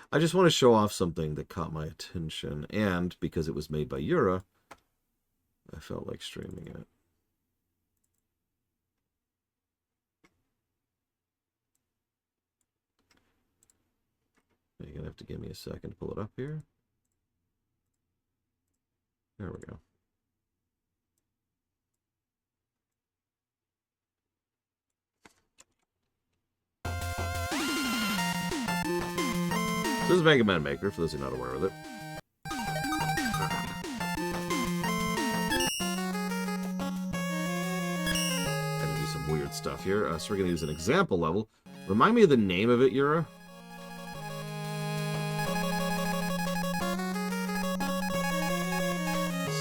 I just want to show off something that caught my attention, and because it was made by Yura, I felt like streaming it. You're going to have to give me a second to pull it up here. There we go. So this is Mega Man Maker, for those who are not aware with it. Gotta do some weird stuff here. So we're going to use an example level. Remind me of the name of it, Yura?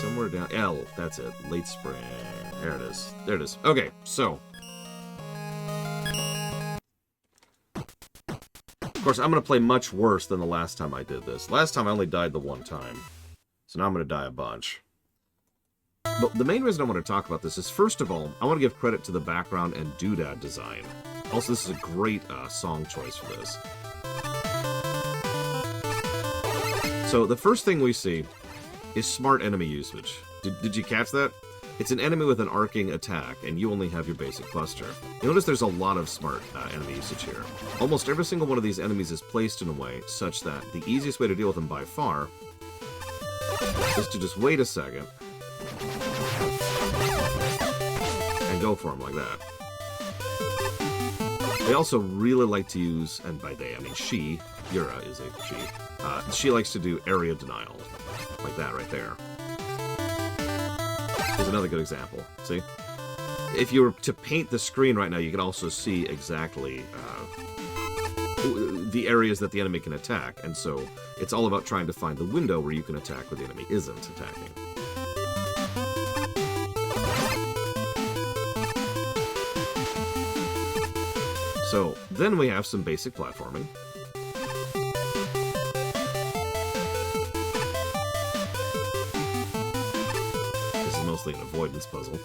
Somewhere down... L, that's it. Late spring. There it is. There it is. Okay, so... Of course, I'm going to play much worse than the last time I did this. Last time I only died the one time. So now I'm going to die a bunch. But the main reason I want to talk about this is, first of all, I want to give credit to the background and doodad design. Also, this is a great song choice for this. So the first thing we see is smart enemy usage. Did you catch that? It's an enemy with an arcing attack, and you only have your basic buster. You notice there's a lot of smart enemy usage here. Almost every single one of these enemies is placed in a way such that the easiest way to deal with them by far is to just wait a second and go for them like that. They also really like to use, and by they I mean she, Yura is a she likes to do area denial, like that right there. Here's another good example. See? If you were to paint the screen right now, you can also see exactly the areas that the enemy can attack. And so it's all about trying to find the window where you can attack where the enemy isn't attacking. So then we have some basic platforming. Mostly an avoidance puzzle.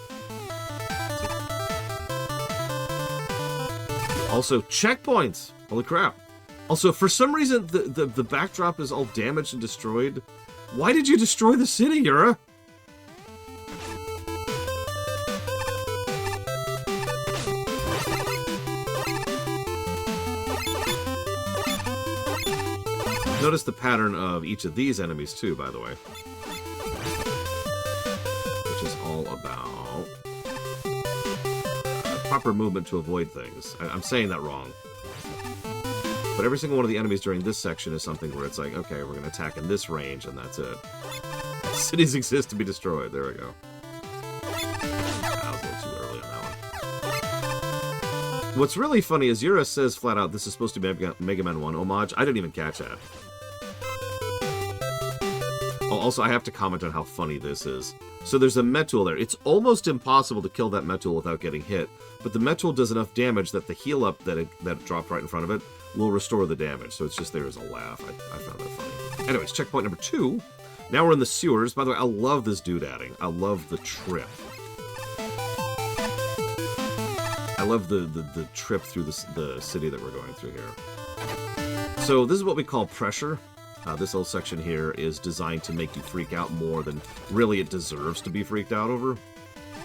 Also, checkpoints! Holy crap. Also, for some reason, the backdrop is all damaged and destroyed. Why did you destroy the city, Yura? Notice the pattern of each of these enemies, too, by the way. About proper movement to avoid things. I'm saying that wrong. But every single one of the enemies during this section is something where it's like, okay, we're going to attack in this range, and that's it. Cities exist to be destroyed. There we go. That was a little too early on that one. What's really funny is Yura says flat out, this is supposed to be Mega Man 1 homage. I didn't even catch that. Oh, also, I have to comment on how funny this is. So there's a Metul there. It's almost impossible to kill that Metul without getting hit, but the Metul does enough damage that the heal up that dropped right in front of it will restore the damage. So it's just there as a laugh. I found that funny. Anyways, checkpoint number 2. Now we're in the sewers. By the way, I love this doodadding. I love the trip. I love the trip through the city that we're going through here. So this is what we call pressure. This little section here is designed to make you freak out more than really it deserves to be freaked out over.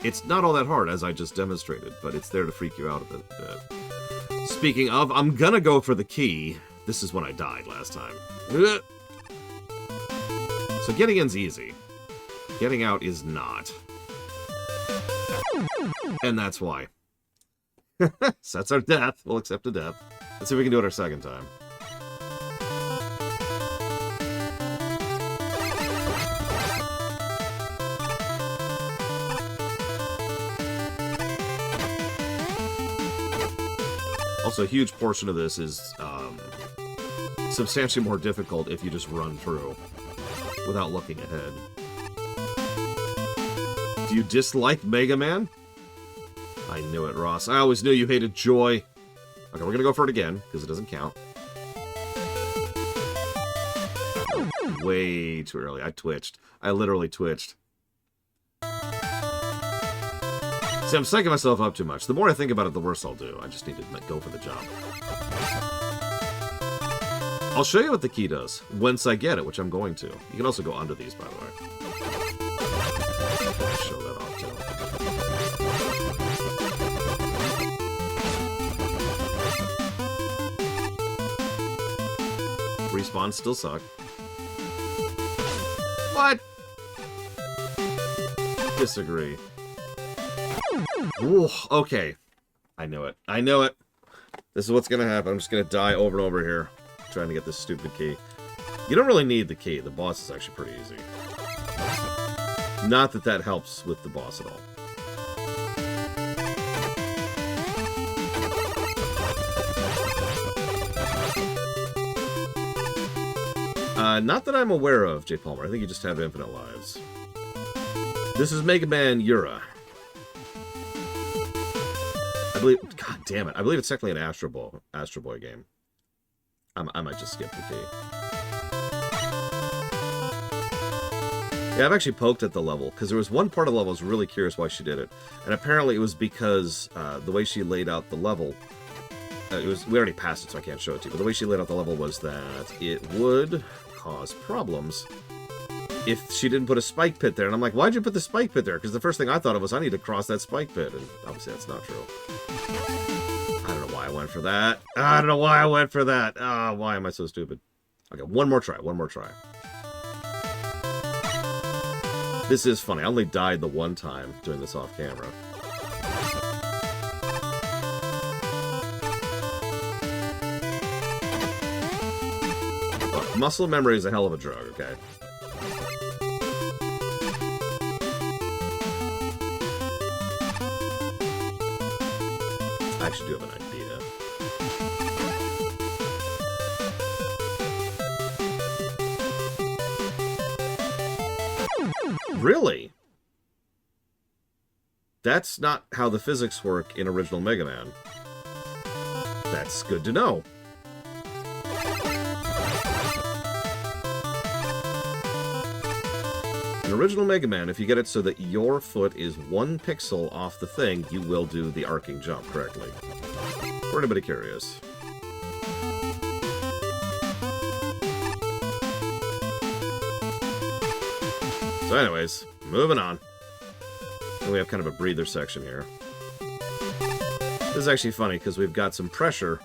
It's not all that hard, as I just demonstrated, but it's there to freak you out a bit. Speaking of, I'm gonna go for the key. This is when I died last time. So getting in's easy. Getting out is not. And that's why. So that's our death. We'll accept a death. Let's see if we can do it our second time. Also, a huge portion of this is substantially more difficult if you just run through without looking ahead. Do you dislike Mega Man? I knew it, Ross. I always knew you hated Joy. Okay, we're gonna go for it again, because it doesn't count. Way too early. I twitched. I literally twitched. See, I'm psyching myself up too much. The more I think about it, the worse I'll do. I just need to go for the job. I'll show you what the key does once I get it, which I'm going to. You can also go under these, by the way. Show that off, too. Respawns still suck. What? Disagree. Ooh, okay. I knew it. I knew it. This is what's gonna happen. I'm just gonna die over and over here trying to get this stupid key. You don't really need the key. The boss is actually pretty easy. Not that that helps with the boss at all. Not that I'm aware of, J. Palmer. I think you just have infinite lives. This is Mega Man Yura. I believe... God damn it. I believe it's technically an Astro Boy game. I might just skip the key. Yeah, I've actually poked at the level, because there was one part of the level I was really curious why she did it. And apparently it was because the way she laid out the level... we already passed it, so I can't show it to you. But the way she laid out the level was that it would cause problems if she didn't put a spike pit there. And I'm like, why'd you put the spike pit there? Because the first thing I thought of was, I need to cross that spike pit. And obviously that's not true. I don't know why I went for that. I don't know why I went for that. Why am I so stupid? Okay, one more try. One more try. This is funny. I only died the one time doing this off camera. Muscle memory is a hell of a drug, okay? I actually do have an idea. Really? That's not how the physics work in original Mega Man. That's good to know. In original Mega Man, if you get it so that your foot is 1 pixel off the thing, you will do the arcing jump correctly. For anybody curious. So anyways, moving on. And we have kind of a breather section here. This is actually funny because we've got some pressure,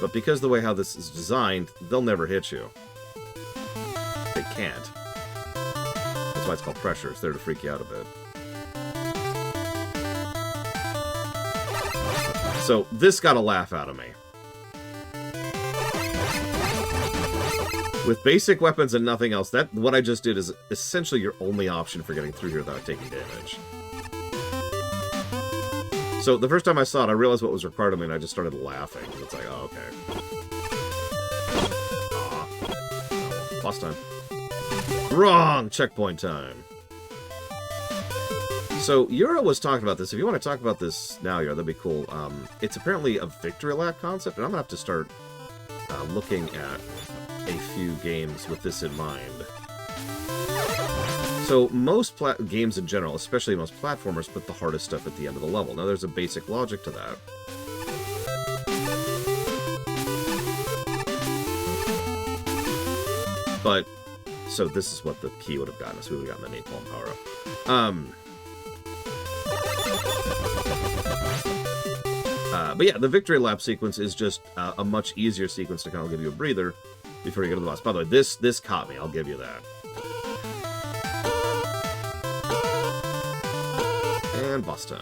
but because the way how this is designed, they'll never hit you. They can't. That's why it's called pressure. It's there to freak you out a bit. So, this got a laugh out of me. With basic weapons and nothing else, what I just did is essentially your only option for getting through here without taking damage. So, the first time I saw it, I realized what was required of me, and I just started laughing. It's like, oh, okay. Aw. Boss time. Wrong! Checkpoint time. So, Yura was talking about this. If you want to talk about this now, Yura, that'd be cool. It's apparently a victory lap concept, and I'm going to have to start looking at a few games with this in mind. So, most games in general, especially most platformers, put the hardest stuff at the end of the level. Now, there's a basic logic to that. But... So this is what the key would have gotten us. We would have gotten the napalm power-up. But yeah, the victory lap sequence is just a much easier sequence to kind of give you a breather before you get to the boss. By the way, this caught me. I'll give you that. And boss time.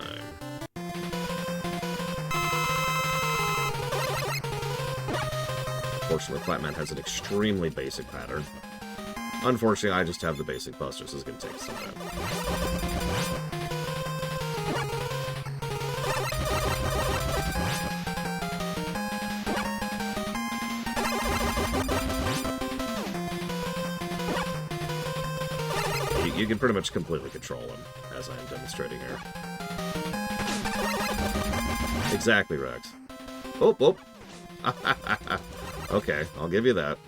Fortunately, Flatman has an extremely basic pattern. Unfortunately, I just have the basic buster, so it's going to take some time. You can pretty much completely control him, as I am demonstrating here. Exactly, Rex. Oh, oh. Okay, I'll give you that.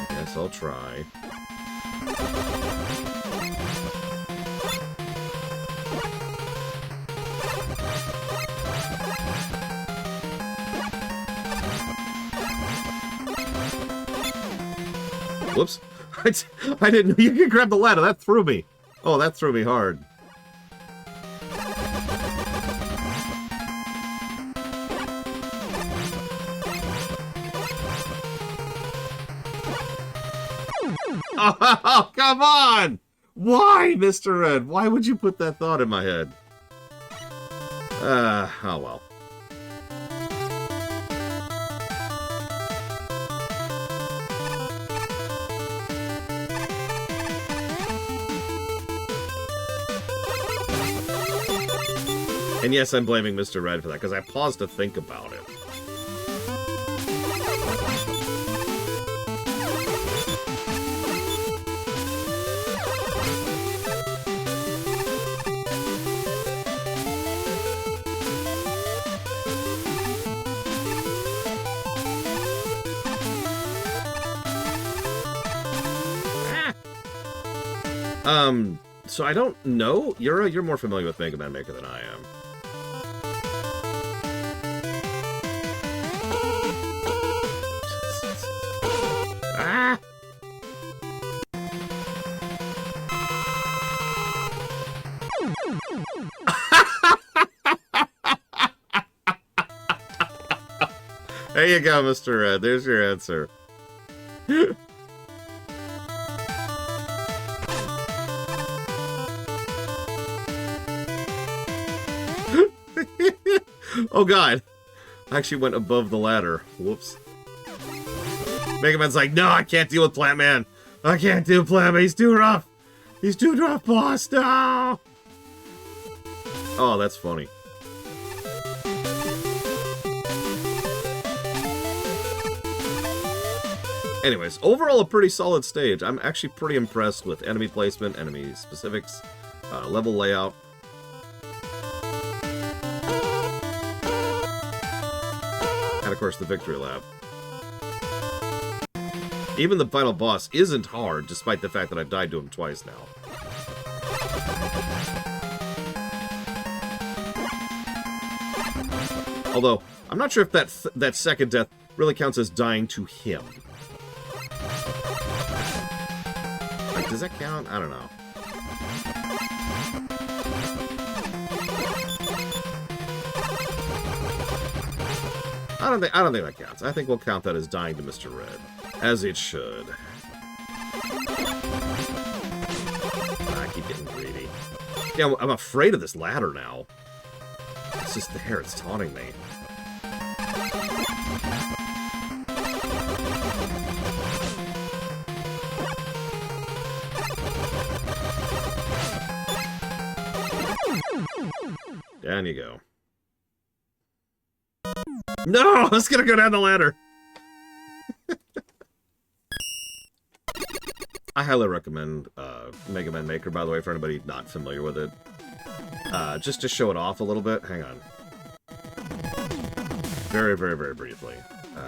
Guess I'll try. Whoops. I didn't know you could grab the ladder. That threw me. Oh, that threw me hard. Oh, come on! Why, Mr. Red? Why would you put that thought in my head? Oh well. And yes, I'm blaming Mr. Red for that, because I paused to think about it. So I don't know. You're more familiar with Mega Man Maker than I am. Ah! There you go, Mr. Red. There's your answer. Oh god. I actually went above the ladder. Whoops. Mega Man's like, no, I can't deal with Plant Man. I can't do Plant Man. He's too rough. He's too rough, boss. No. Oh, that's funny. Anyways, overall a pretty solid stage. I'm actually pretty impressed with enemy placement, enemy specifics, level layout. And of course the victory lap. Even the final boss isn't hard, despite the fact that I've died to him twice now. Although, I'm not sure if that second death really counts as dying to him. Like, does that count? I don't know. I don't think that counts. I think we'll count that as dying to Mr. Red. As it should. I keep getting greedy. Yeah, I'm afraid of this ladder now. It's just there, it's taunting me. Down you go. No! I was gonna go down the ladder! I highly recommend Mega Man Maker, by the way, for anybody not familiar with it. Just to show it off a little bit. Hang on. Very, very, very briefly. Here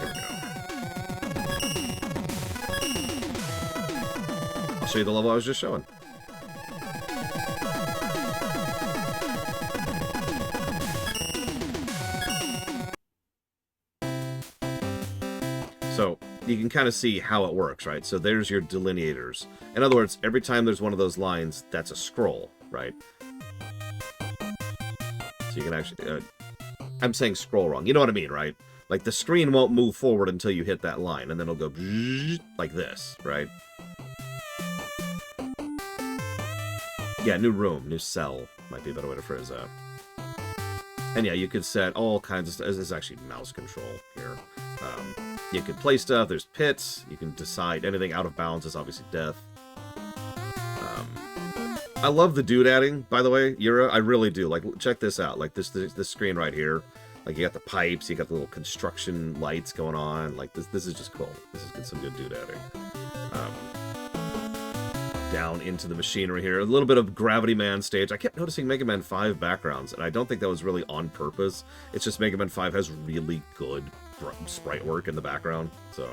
we go. I'll show you the level I was just showing. So, you can kind of see how it works, right? So there's your delineators. In other words, every time there's one of those lines, that's a scroll, right? So you can actually... I'm saying scroll wrong. You know what I mean, right? Like, the screen won't move forward until you hit that line, and then it'll go like this, right? Yeah, new room, new cell might be a better way to phrase that. And yeah, you could set all kinds of stuff. This is actually mouse control here. You can play stuff, there's pits, you can decide anything out of bounds is obviously death. I love the doodadding, by the way, Yura, I really do. Like, check this out, like this screen right here. Like, you got the pipes, you got the little construction lights going on, like, this is just cool. This is some good doodadding. Down into the machinery here. A little bit of Gravity Man stage. I kept noticing Mega Man 5 backgrounds, and I don't think that was really on purpose. It's just Mega Man 5 has really good sprite work in the background, so...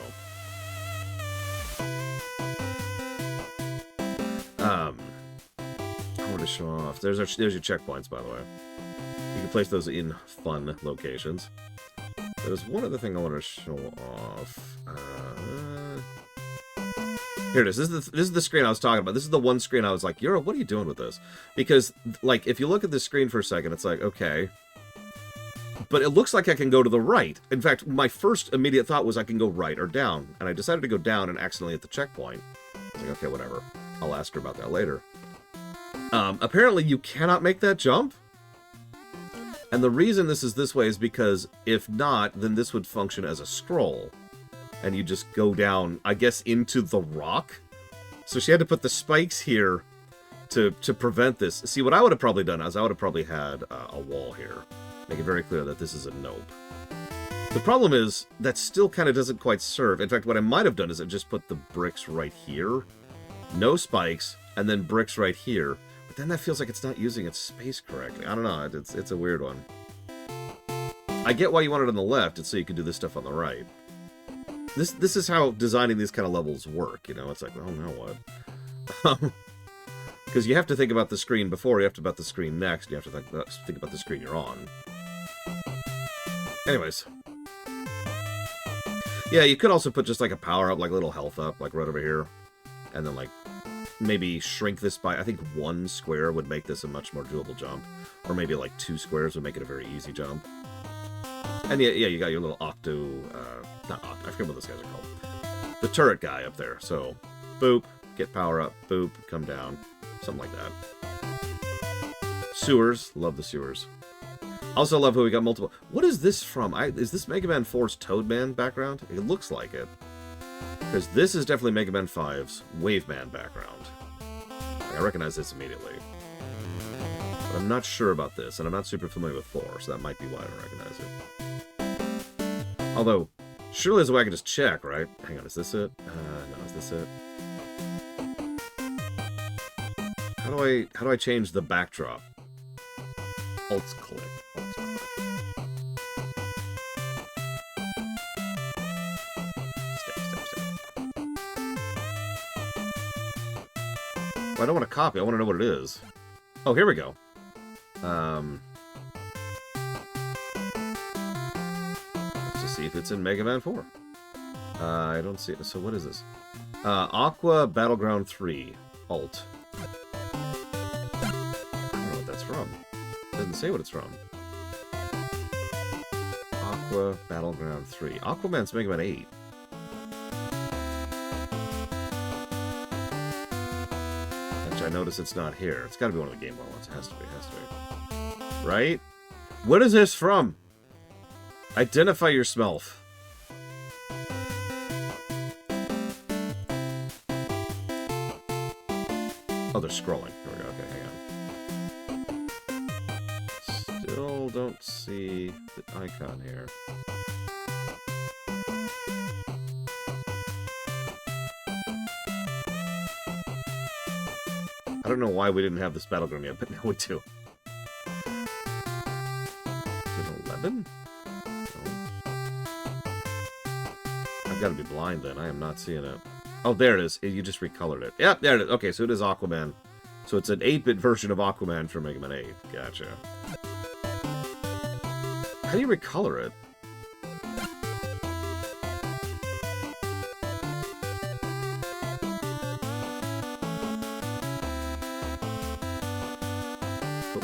I want to show off. There's your checkpoints, by the way. You can place those in fun locations. There's one other thing I want to show off. Here it is. This is the screen I was talking about. This is the one screen I was like, Yura, what are you doing with this? Because, like, if you look at this screen for a second, it's like, okay. But it looks like I can go to the right. In fact, my first immediate thought was I can go right or down. And I decided to go down and accidentally hit the checkpoint. I was like, okay, whatever. I'll ask her about that later. Apparently, you cannot make that jump. And the reason this is this way is because if not, then this would function as a scroll. And you just go down, I guess, into the rock. So she had to put the spikes here to prevent this. See, what I would have probably done is I would have probably had a wall here. Make it very clear that this is a nope. The problem is, that still kind of doesn't quite serve. In fact, what I might have done is I just put the bricks right here. No spikes, and then bricks right here. But then that feels like it's not using its space correctly. I don't know, it's a weird one. I get why you want it on the left, it's so you can do this stuff on the right. This is how designing these kind of levels work, you know? It's like, oh, now what? Because you have to think about the screen before, you have to think about the screen next, you have to think about the screen you're on. Anyways. Yeah, you could also put just like a power up, like a little health up, like right over here. And then like, maybe shrink this by, I think 1 square would make this a much more doable jump. Or maybe like 2 squares would make it a very easy jump. And yeah, you got your little not octo, I forget what those guys are called. The turret guy up there. So, boop, get power up, boop, come down. Something like that. Sewers, love the sewers. Also love how we got multiple. What is this from? Is this Mega Man 4's Toadman background? It looks like it. Because this is definitely Mega Man 5's Waveman background. I recognize this immediately. But I'm not sure about this, and I'm not super familiar with 4, so that might be why I don't recognize it. Although, surely there's a way I can just check, right? Hang on, is this it? No, is this it? How do I change the backdrop? Alt click. I don't want to copy. I want to know what it is. Oh, here we go. Let's just see if it's in Mega Man 4. I don't see it. So what is this? Aqua Battleground 3. Alt. I don't know what that's from. It doesn't say what it's from. Aqua Battleground 3. Aquaman's Mega Man 8. I notice it's not here. It's got to be one of the Game Boy ones. It has to be. It has to be. Right? What is this from? Identify your smelf. Oh, they're scrolling. Here we go. Okay, hang on. Still don't see the icon here. I don't know why we didn't have this battleground yet, but now we do. Is it 11? No. I've got to be blind then. I am not seeing it. Oh, there it is. You just recolored it. Yep, there it is. Okay, so it is Aquaman. So it's an 8-bit version of Aquaman from Mega Man 8. Gotcha. How do you recolor it?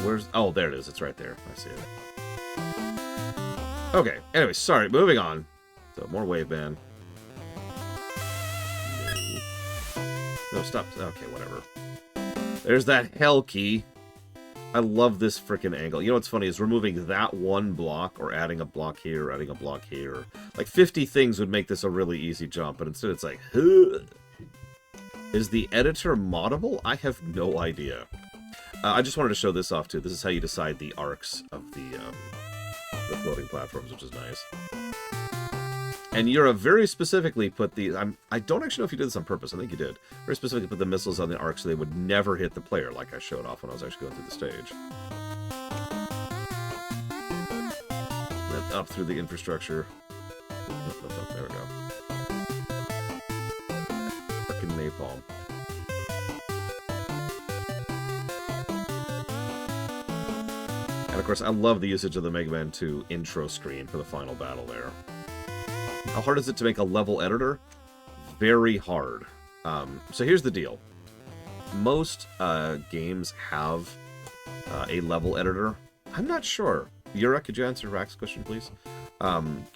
Where's... Oh, there it is. It's right there. I see it. Okay. Anyway, sorry. Moving on. So, more wave band. No, stop. Okay, whatever. There's that hell key. I love this freaking angle. You know what's funny is removing that one block or adding a block here, or adding a block here. Like 50 things would make this a really easy jump, but instead it's like, huh. Is the editor moddable? I have no idea. I just wanted to show this off, too. This is how you decide the arcs of the floating platforms, which is nice. And Yura very specifically put the... I don't actually know if you did this on purpose. I think you did. Very specifically put the missiles on the arc so they would never hit the player, like I showed off when I was actually going through the stage. And then up through the infrastructure. There we go. Frickin' napalm. And of course, I love the usage of the Mega Man 2 intro screen for the final battle there. How hard is it to make a level editor? Very hard. So here's the deal. Most games have a level editor. I'm not sure. Yura, could you answer Rack's question, please?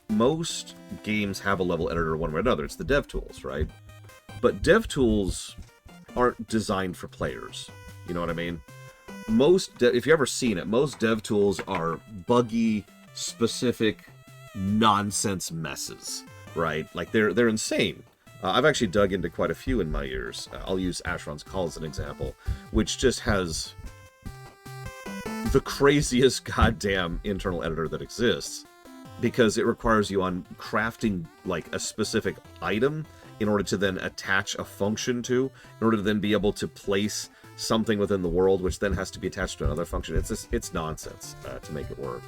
Most games have a level editor one way or another. It's the dev tools, right? But dev tools aren't designed for players. You know what I mean? If you've ever seen it, most dev tools are buggy, specific, nonsense messes, right? Like, they're insane. I've actually dug into quite a few in my years. I'll use Ashron's Call as an example, which just has the craziest goddamn internal editor that exists, because it requires you on crafting, like, a specific item in order to then attach a function to, in order to then be able to place something within the world, which then has to be attached to another function. It's nonsense to make it work.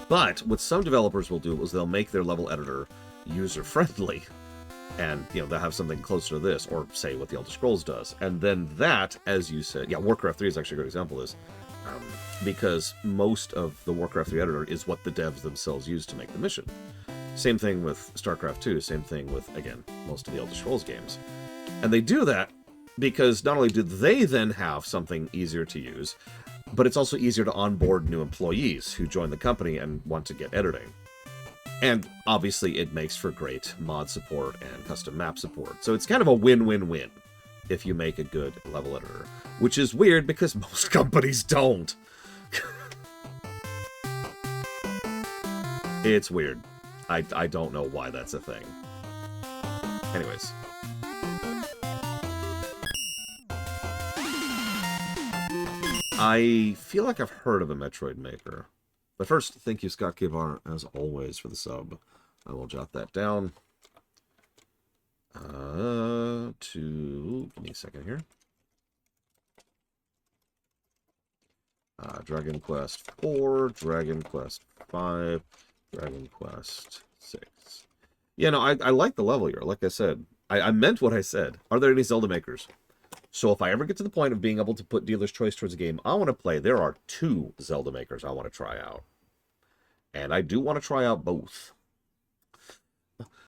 But what some developers will do is they'll make their level editor user-friendly, and they'll have something closer to this, or say what the Elder Scrolls does. And then that, as you said, Warcraft 3 is actually a good example of this, because most of the Warcraft 3 editor is what the devs themselves use to make the mission. Same thing with StarCraft 2, same thing with, again, most of the Elder Scrolls games. And they do that because not only do they then have something easier to use, but it's also easier to onboard new employees who join the company and want to get editing. And obviously it makes for great mod support and custom map support. So it's kind of a win-win-win if you make a good level editor, which is weird because most companies don't. It's weird. I don't know why that's a thing. Anyways. I feel like I've heard of a Metroid maker. But first, thank you, Scott Kivar, as always, for the sub. I will jot that down. Give me a second here. Dragon Quest 4, Dragon Quest 5, Dragon Quest 6. Yeah, no, I like the level here. Like I said, I meant what I said. Are there any Zelda makers? So if I ever get to the point of being able to put dealer's choice towards a game I want to play, there are 2 Zelda makers I want to try out. And I do want to try out both.